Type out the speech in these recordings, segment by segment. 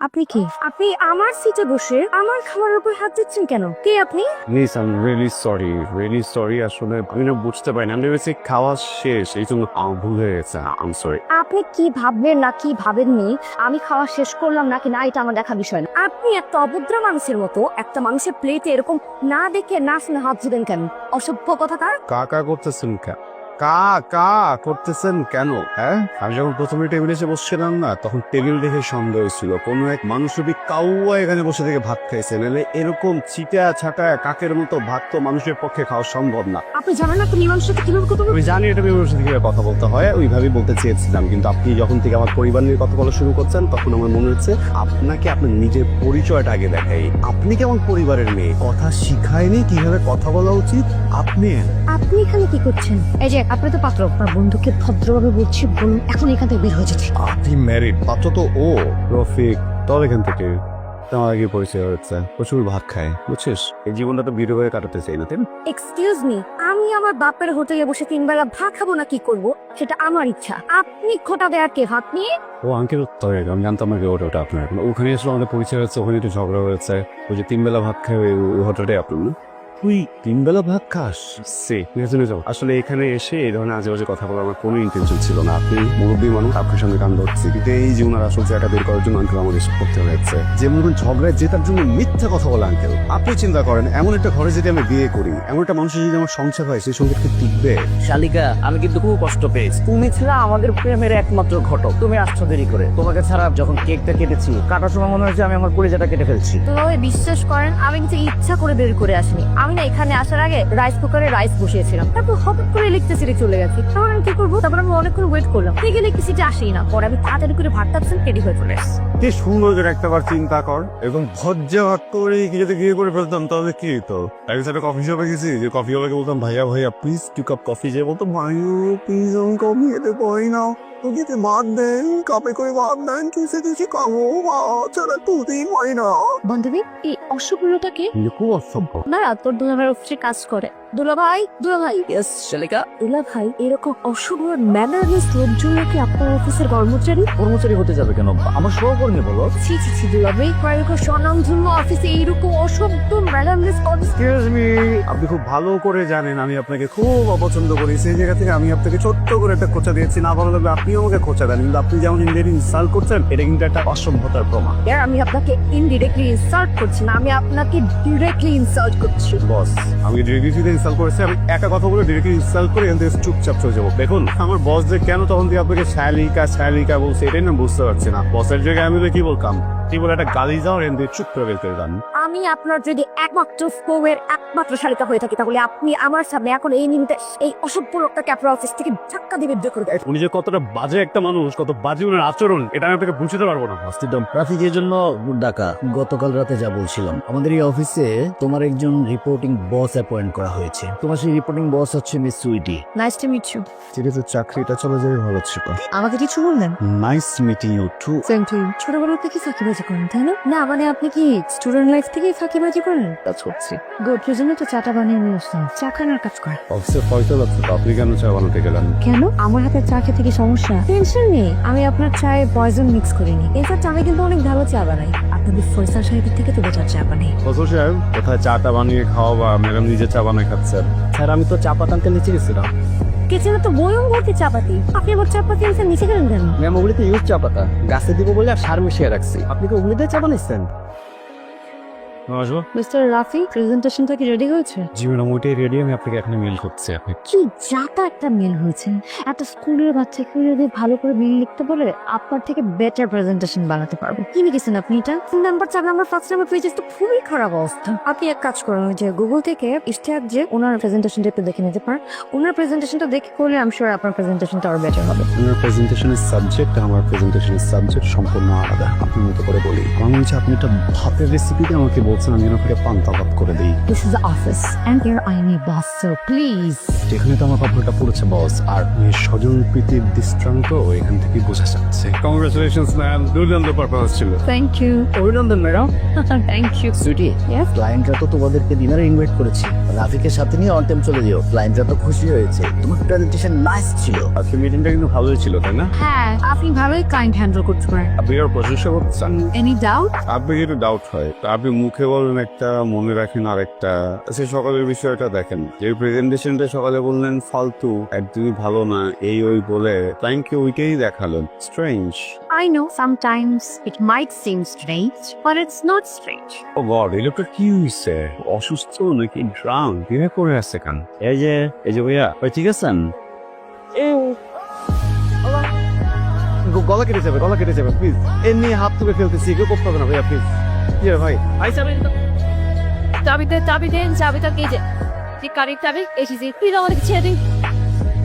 আপনি কি? আপনি আমার সিটে বসে আমার খাবারের উপর হাত দিচ্ছেন কেন? কে আপনি? Miss I am really sorry আসলে আমি না বুঝতে পারি না আমি ভেবেছি খাওয়া শেষ এই জন্য ভুল হয়ে গেছে আই এম সরি। আপনি কি ভাববেন না কি ভাবেননি আমি খাওয়া শেষ করলাম নাকি না এটা আমার দেখা বিষয় না। আপনি একটা অভদ্র মানুষের মতো একটা মানুষের প্লেটে এরকম না দেখে না শুনে হাত দিবেন কেন? অসভ্য কথাকার। কাকা করতেছেন করতেছেন কেন? হ্যাঁ, আমি যখন প্রথমে টেবিলে এসে বসছিলাম না তখন টেবিল দেখে সন্দেহ হয়েছিল কোনো এক মানুষ যদি কাউয়া এখানে বসে থেকে ভাত খাইছে, নাহলে এরকম চিটা ছাটা কাকের মতো ভাত তো মানুষের পক্ষে খাওয়া সম্ভব না। আপনি জানেন না তুমি মানুষের সাথে কিভাবে কথা বলবেন? আমি জানি এটা মানুষের সাথে কিভাবে কথা বলতে হয়, ওইভাবেই বলতে চেয়েছিলাম, কিন্তু আপনি যখন থেকে আমার পরিবার নিয়ে কথা বলা শুরু করছেন তখন আমার মনে হচ্ছে আপনাকে আপনার নিজের পরিচয়টা আগে দেখাই। আপনি কেমন পরিবারের মেয়ে, কথা শিখায়নি কিভাবে কথা বলা উচিত আপনি। আপনি এখানে কি করছেন? এই যে আপনি তো পাত্র, আপনার বন্ধুকে ভদ্রভাবে বলছি বলুন এখন এখান থেকে বের হয়ে যেতে। আপনি ম্যারিড, পাত্র তো ও রফিক, তবে এখান থেকে তোমার আগে পরিচয় হচ্ছে, প্রচুর ভাত খায় বুঝছিস, এই জীবনটা তো বিরো হয়ে কাটাতে চাই না তাই না? এক্সকিউজ মি, আমি আমার বাপের হোটেলে বসে 3 বেলা ভাত খাবো না কি করব সেটা আমার ইচ্ছা। আপনি খোটা দেয়ার কে? হাত নিয়ে ও আঙ্কেল তবে আমি জানতাম না ওটা আপনার, ওখানে এসে আমাদের পরিচয় হচ্ছে, ওখানে একটু ঝগড়া হয়েছে, ওই যে 3 বেলা ভাত খায় ওই হোটেলটাই আপনার না? তুই 3 বেলা ভাত খাস? আসলে এখানে এসে এই ধরনের আজেবাজে কথা বলার আমার কোনো ইন্টেনশন ছিল না। আপনি মুরব্বী মানুষ, আপনার সঙ্গে কান ধরছি, কিন্তু এই যে ওনার আসল জায়গা বের করার জন্য আঙ্কেল আমাকে এসব করতে হয়েছে। যে মনে ঝগড়ায় জেতার জন্য মিথ্যা কথা বলে আঙ্কেল। আপনি চিন্তা করেন এমন একটা ঘরে যদি আমি বিয়ে করি, এমন একটা মানুষের যদি আমার সংসার হয়, সেই সংসার কি টিকবে? শালিকা, আমি কিন্তু খুব কষ্ট পেয়েছি। তুমি ছিলা আমাদের প্রেমের একমাত্র ঘটক। তুমি আসছো দেরি করে। তোমাকে ছাড়া যখন কেকটা কেটেছি, কাটার সময় মনে হচ্ছে আমি আমার কলিজাটা কেটে ফেলছি। তবে বিশ্বাস করেন আমি কিন্তু ইচ্ছা করে দেরি করে আসিনি। আমি না এখানে আসার আগে রাইস কুকারে রাইস বসিয়েছিলাম, তারপর হঠাৎ করে ইলেকট্রিসিটি চলে গেছে। তারপর আমি কি করবো? তারপর আমি অনেকক্ষণ ওয়েট করলাম, ঠিক ইলেকট্রিসিটি আসেই না। পরে আমি তাড়াতাড়ি করে ভাতটা রেডি হয়ে চলে এসেছি। কি সুন্দর করে একটাবার চিন্তা কর, এবং ভজ্জা ভাত করে কি যদি বিয়ে করে ফেলতাম তাহলে কি হতো? একদিন সাথে কফি শপে গেছি, যে কফি ওয়ালাকে বলতাম ভাইয়া প্লিজ 2 কাপ কফি, যে বলতো ভাইয়া প্লিজ আমি কফি খেতে পারি না, তোকে ভাত দেন, কাপে করে ভাত দেন, চুষে চুষে খাবো, ছাড়া তুই পারি না। বান্ধবী, এই অসুবিধাটাকে খুব অসভ্য। না তোর দুলাভাই অফিসে কাজ করে। দুলাভাই ইয়েস শালিকা। দুলাভাই এরকম অসভ্য ম্যানারলেস লোকজন নাকি আপনার অফিসের কর্মচারী? কর্মচারী হতে যাবে কেন? আমার সহকর্মী বলো। ছি ছি ছি দুলাভাই, এরকম স্বনামধন্য অফিসে এইরকম অসভ্য ম্যানারলেস এক্সকিউজ মি, আপনি খুব ভালো করে জানেন আমি আপনাকে খুব অপছন্দ করি। সেই জায়গা থেকে আমি আপনাকে ছোট্ট করে একটা খোঁচা দিয়েছি, না ভালো লাগবে আপনিও আমাকে খোঁচা দেন, কিন্তু আপনি যেমন ইন্ডিয়ান ইনসাল্ট করছেন এটা কিন্তু একটা অসভ্যতার প্রমাণ। আমি আপনাকে ইনডিরেক্টলি ইনসাল্ট করছি না, আমি আপনাকে ডিরেক্টলি ইনসাল্ট করছি। বস, আমি ডিরেক্টলি ইনসাল্ট করেছি, আমি একা কথা বলে ডিরেক্টলি ইনসাল্ট করে এখান থেকে চুপচাপ চলে যাবো। দেখুন আমার বস যে কেন তখন থেকে আপনাকে শালিকা বলছে এটাই না বুঝতে পারছি না। বসের জায়গায় আমি কি বলতাম, কি বলে একটা গালি যাও এখান থেকে চুপ করে বের করে দেন। আমি আপনার যদি একমাত্র বউয়ের একমাত্র শালিকা হয়ে থাকি তাহলে আপনি আমার সামনে এখন এই নিমিত্তে এই অসভ্য লোকটাকে আপনার অফিস থেকে ধাক্কা দিয়ে বের করে দেন। উনি যে কতটা বাজে একটা মানুষ, কত বাজে ওনার আচরণ, এটা আমি আপনাকে বুঝতে পারবো না। ট্রাফিকের জন্য ডাকা। গতকাল রাতে যা বলছিলাম, আমাদের এই অফিসে তোমার একজন রিপোর্টিং বস অ্যাপয়েন্ট করা হয়েছে। তোমার সেই রিপোর্টিং বস হচ্ছে Miss Sweety. Nice to meet you. ঠিক আছে, চাকরিটা চলে যাবে ভালো ছিল। আমাকে কিছু বললেন? Nice meeting you too. Same to you. ছোটবেলা থেকে ফাঁকিবাজি করেন তাই না? না মানে আপনি কি স্টুডেন্ট লাইফ থেকেই ফাঁকিবাজি করেন? কাজ করছি। গুড, সেজন্য তো চাটা বানিয়ে নিয়ে আসলাম। চা খানোর কাজ করেন। অফিসে পয়সা লাগছে, আপনি কেন চা বানাতে গেলেন? কেন? আমার হাতে চা খেতে কি সমস্যা? টেনশন নেই, আমি আপনার চায়ে পয়জন মিক্স করিনি। ইনফ্যাক্ট আমি কিন্তু অনেক ভালো চা বানাই। আপনাদের ফয়সাল সাহেবের থেকে তো বেটার চা বানাই। ফজল সাহেব কোথায় চাটা বানিয়ে খাওয়া, বা ম্যাডাম নিজে চা বানিয়ে খাচ্ছেন? স্যার আমি তো চা পাতা আনতে নিচে গেছিলাম। কিচেনে তো বয়ম ভর্তি চাপাতি, আপনি আমার চাপাতি আনছেন নিচে গেলেন কেন? ম্যাম ওগুলিতে ইউজ চা পাতা, গাছে দিব বলে আর সার মিশিয়ে রাখছি। আপনি কি ওগুলিতে চা বানাইছেন? আসবো। মিস্টার রাফি, প্রেজেন্টেশনটা কি রেডি হয়েছে? জি ম্যাডাম, ওইটাই রেডি, আমি আপনাকে এখানে মেল করছি। আপনি কি যাতা একটা মেল হয়েছে। একটা স্কুলের বাচ্চাকে যদি ভালো করে মেল লিখতে বলে আপনার থেকে বেটার প্রেজেন্টেশন বানাতে পারবো। কি লিখেছেন আপনি? এটা নাম্বার 4 নাম্বার 5 নাম্বার পেজেস তো খুবই খারাপ অবস্থা। আপনি এক কাজ করুন, যে গুগল থেকে ইশতিয়াক যে ওনার প্রেজেন্টেশনটা একটু দেখে নিতে পারেন। ওনার প্রেজেন্টেশনটা দেখে করলে আমি শিওর আপনার প্রেজেন্টেশনটা আরো বেটার হবে। আপনার প্রেজেন্টেশনের সাবজেক্ট আমার প্রেজেন্টেশনের সাবজেক্ট সম্পূর্ণ আলাদা। আপনার মতো করে বলি, আমার মনে হচ্ছে আপনি একটা ভাতের রেসিপিতে আমাকে বলছেন আমি যেন ওকে পান্তা ভাত করে দিই। This is the office and here I am a boss, so please. যেখানে তো আমার কপালটা পড়েছে বস, আর স্বজন প্রীতির দৃষ্টান্ত এখান থেকে বোঝা যাচ্ছে। কংগ্রেচুলেশনস ম্যাম, দুর্দান্ত পারফরমেন্স ছিল। Thank you. অভিনন্দন madam. Thank you. Sweety, Yes? ক্লায়েন্টরা তো তোমাদেরকে ডিনারে ইনভাইট করেছে, রাফিকের সাথে নিয়ে অন টাইম চলে যেও। ক্লায়েন্টরা তো খুশি হয়েছে, তোমার প্রেজেন্টেশন নাইস ছিল। আজকে মিটিংটা কিন্তু ভালোই ছিল, তাই না? হ্যাঁ, আপনি ভালোই ক্লায়েন্ট হ্যান্ডেল করতে পারেন। আপনি আর প্রশংসা করছেন? Any doubt? আপনি একটু ডাউট হয়, তা আপনি মুখে বলেন একটা, মনে রাখেন আরেকটা। সে সকালের বিষয়টা দেখেন, যে প্রেজেন্টেশনটা সকালে বললেন ফালতু, একদমই ভালো না, এই ওই বলে ক্লায়েন্টকে ওইটাই দেখালেন। Strange. I know sometimes it might seem strange, but it's not strange. Oh god, এই লোকটা কি হইছে? অসুস্থ নাকি ড্রাম? বিয়ে করে আছে কেন? এই যে ভাইয়া, ভাই ঠিক আছেন? গলা কেটে যাবে প্লিজ। এমনি হাত তুলে ফেলতেছি, কেউ করতে হবে না ভাইয়া প্লিজ। ইয়ে ভাই, চাবি দেন, চাবিটা কে যে গাড়ির চাবি এসেছি, প্লিজ আমাদেরকে ছেড়ে দিন।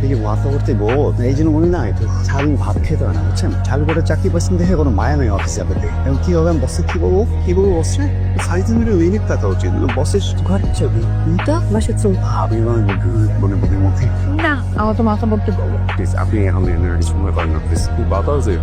এই যে মাথা করতে বোধ, এই জন্য মনে নাই তো সারাদিন ভাত খেতে হয় না, বুঝছেন? চালু করে চাকরি পাচ্ছেন দেখে কোনো মায়া নেই অফিসে আপনাদের। এখন কি হবে, আমি বসে কি বলবো বসছে? সাইজ মিলে লিমিট থাকা উচিত। বসের ঘর ছবি তো মাসে চল আমি মনে বুদ্ধির মধ্যে না, আমার তো মাথা বলতে বলবো। প্লিজ আপনি এখন এনার্জি সময় করেন না প্লিজ। বাতাসে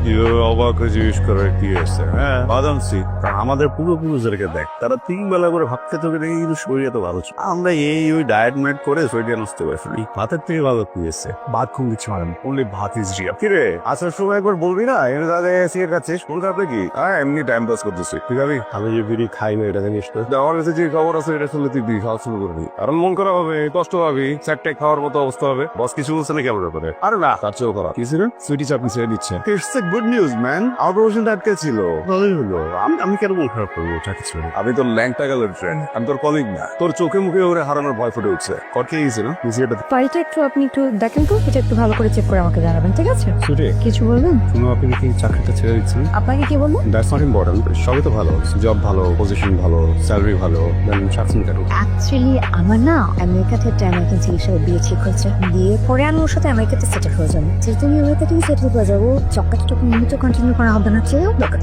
অবাক জিজ্ঞেস করার কি আছে? হ্যাঁ বাদামসি, কারণ আমাদের পূর্বপুরুষদেরকে দেখ, তারা 3 বেলা করে ভাত খেতে হবে, কিন্তু শরীরে তো ভালো ছিল। আমরা এই ওই ডায়েট ম্যাট করে শরীরে নষ্ট করে ফেলি। ভাতের থেকে ভালো কি আছে? ভাত খুব কিছু মারেন, অনলি ভাত ইজ রিয়া। কি রে, আসার সময় একবার বলবি না এনে দাদা সিগারেট খাচ্ছিস? কোন খাবে কি? হ্যাঁ এমনি টাইম পাস করতেছি। ঠিক আছে, আমি যে বিড়ি খাই না এটা জানিস তো। আমার কাছে যে খবর আছে এটা শুনলে তুই বিড়ি খাওয়া শুরু করবি, কারণ মন খারাপ হবে, কষ্ট হবে, চারটে খাওয়ার মতো অবস্থা হবে। বস কিছু বলছে না কেমন ব্যাপারে? আরে না, তার চেয়েও খারাপ। কিছু না, সুইটি চাপনি ছেড়ে দিচ্ছে। It's a good news man, আমার প্রমোশনটা আটকে ছিল, ভালোই হলো। আমি কেন মন খারাপ করবো? ওটা কিছু না। আমি তোর ল্যাংটা গেলের ফ্রেন্ড, আমি তোর কলিগ না। তোর চোখে মুখে ওরে হারানোর ভয় ফুটে উঠছে। কটকে গেছে না এটা। ফাইলটা একটু আপনি একটু দেখেন তো, এটা একটু ভালো করে চেক করে আমাকে জানাবেন, ঠিক আছে? সুইটি, কিছু বলবেন? শুনো, আপনি কি চাকরিটা ছেড়ে দিচ্ছেন? আপনাকে কি বলবো? দ্যাটস নট ইম্পর্টেন্ট, সবই তো ভালো, জব ভালো, পজিশন ভালো, স্যালারি ভালো, দেন ছাড়ছেন কেন? অ্যাকচুয়ালি আমার না আমেরিকা থেকে একটা আমেরিকান ছেলের সাথে বিয়ে ঠিক হয়েছে। বিয়ে পরে আমি ওর সাথে আমেরিকাতে সেটেল হয়ে যাবো। যেহেতু আমি আমেরিকাতেই সেটেল হয়ে যাবো, চক্কাচটুকু নিয়মিত কন্টিনিউ করা হবে না, চেয়েও দরকার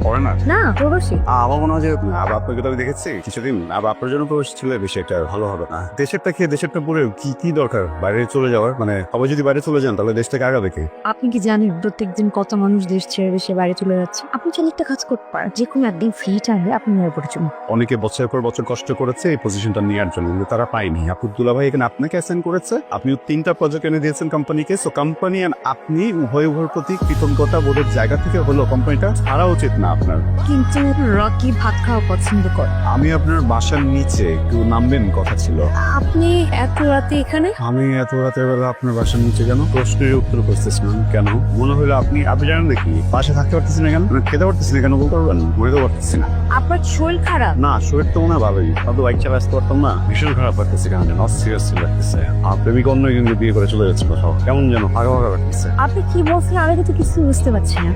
পড়ে না। না প্রবাসী। আমার মনে হয় যে আবার আপনাকে তো আমি দেখেছি কিছুদিন, আবার আপনার জন্য প্রবেশ ছিল বেশি একটা ভালো হবে না। দেশেরটা খেয়ে দেশেরটা পরে কি দরকার বাইরে চলে যাওয়ার? মানে সবাই যদি বাইরে চলে যান তাহলে দেশটাকে আগাবে কে? আপনি কি জানেন প্রত্যেকদিন কত মানুষ দেশ ছেড়ে দেশে বাইরে চলে যাচ্ছে? আপনি চাইলে একটা কাজ করতে পারেন, যে কোনো একদিন ফ্রি টাইমে আপনি এয়ারপোর্টে চলুন। অনেকে বছরের পর বছর কষ্ট করেছে এই পজিশনটা নেওয়ার জন্য, কিন্তু তারা পায়নি। আবদুল্লাহ ভাই এখানে আপনাকে অ্যাসাইন করেছে, আপনিও 3টা প্রজেক্ট এনে দিয়েছেন কোম্পানিকে। সো কোম্পানি এন্ড আপনি উভয় প্রতি কৃতজ্ঞতা বোধের জায়গা থেকে হলো কোম্পানিটা ছাড়া উচিত না আপনার। কিন্তু রকি ভাত খাওয়া পছন্দ করে। আমি আপনার বাসার নিচে একটু নামবেন কথা ছিল। আপনি এত রাতে এখানে? আমি এত রাতের বেলা আপনার বাসার নিচে কেন? প্রশ্নের উত্তর করতেছিলাম কেন? মনে হলো আপনি জানেন দেখি বাসা থাকতে পারতেছি না কেন, খেতে পারতেছি না কেন বলতে পারবেন? বলতে পারতেছি না। আপনার শরীর খারাপ? না, শরীর তো মনে হয় ভালোই, হয়তো বাইক চালা আসতে পারতাম না। ভীষণ খারাপ লাগতেছে, কেন যেন সিরিয়াস লাগতেছে। প্রেমিক অন্য কিন্তু বিয়ে করে চলে যাচ্ছে কোথাও, কেমন যেন ফাঁকা ফাঁকা লাগতেছে। আপনি কি বলছেন আমি কিন্তু কিছু বুঝতে পারছি না।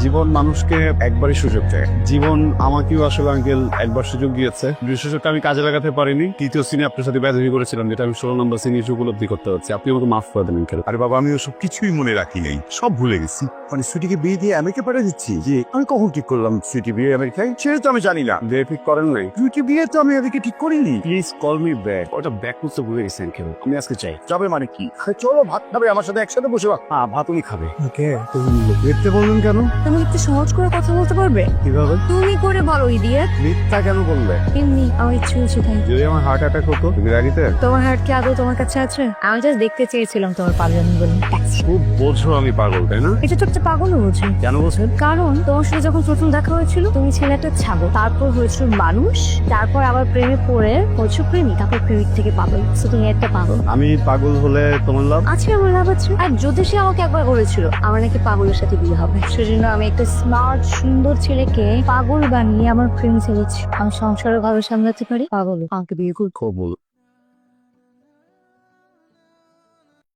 জীবন মানুষকে একবারই সুযোগ দেয়। জীবন আমাকেও আসলে আঙ্কেল একবার সুযোগ দিয়েছে, যে সুযোগটা আমি কাজে লাগাতে পারিনি। 3য় সিনে আপনার সাথে ব্যাধি করেছিলাম, যেটা আমি 16 নম্বর সিনে উপলব্ধি করতে হচ্ছে। আপনি আমাকে মাফ করে দেন আঙ্কেল। আরে বাবা, আমি ওসব কিছুই মনে রাখি নাই, সব ভুলে গেছি। মানে সুইটিকে বিয়ে দিয়ে আমেরিকা পাঠিয়ে দিচ্ছি। যে আমি কখন ঠিক করলাম সুইটি বিয়ে আমেরিকায়? সেটা তো আমি জানি না। বিয়ে ঠিক করেন নাই সুইটি, বিয়ে তো আমি এদিকে ঠিক করিনি। Please call me back. ওটা ব্যাক করতে ভুলে গেছি আঙ্কেল। আমি আজকে চাই যাবে মানে কি? চলো ভাত খাবে আমার সাথে একসাথে বসে। ভাত তুমি খাবে? ওকে, তুমি দেখতে বললেন কেন? তুমি একটু সহজ করে কথা বলতে পারবে? কিভাবে? তুমি করে বলো ইডিয়েট। মিথ্যা কেন বললে? এমনি আমার ইচ্ছে হচ্ছে তাই। যদি আমার হার্ট অ্যাটাক হতো তুমি রাগিতে? তোমার হার্ট কি আদৌ তোমার কাছে আছে? আমি জাস্ট দেখতে চেয়েছিলাম তোমার পাগলামি বলে। খুব বোঝো আমি পাগল, তাই না? এটা তো একটা পাগলও বোঝে। কেন বলছেন? কারণ তোমার সাথে যখন প্রথম দেখা হয়েছিল তুমি ছেলে একটা ছাগল, তারপর হয়েছিল মানুষ, তারপর আবার প্রেমে পড়ে হয়েছো প্রেমিক, তারপর প্রেমিক থেকে পাগল। So তুমি একটা পাগল। আমি পাগল হলে তোমার লাভ আজকে আমার লাভ আছে। আর যদি সে আমাকে একবার বলেছিল আমার নাকি পাগলের সাথে বিয়ে হবে, সেজন্য আমি একটা স্মার্ট সুন্দর ছেলেকে পাগল বানিয়ে আমার প্রেম ছেড়েছি। আমি সংসারে ভাবে সামলাতে পারি, পাগল আমাকে বিয়ে করবো। খুব